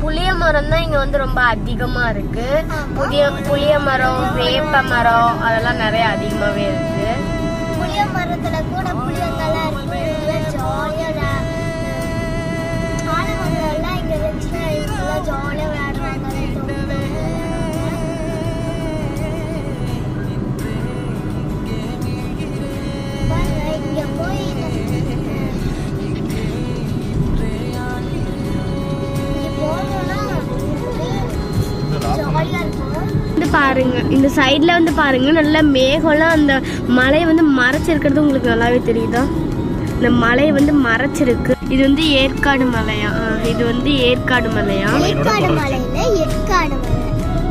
புளிய மரம் தான் இங்க வந்து ரொம்ப அதிகமா இருக்கு. புளிய மரம், வேப்ப மரம் அதெல்லாம் நிறைய அதிகமாவே இருக்கு. புளிய மரத்துல கூட புளியங்கெல்லாம் இருக்கு. ஜாலியா ஆனவங்கெல்லாம் இங்க வச்சுன்னா ஜாலியா விளையாடுவாங்க. இங்க போய் பாருங்க, இந்த சைட்ல வந்து பாருங்க, நல்ல மேகம்லாம் அந்த மலையை வந்து மறைச்சிருக்கிறது உங்களுக்கு நல்லாவே தெரியுதா? இந்த மலையை வந்து மறைச்சிருக்கு. இது வந்து ஏற்காடு மலையா? இது வந்து ஏற்காடு மலையா? ஏற்காடு மலையில ஏற்காடு மலை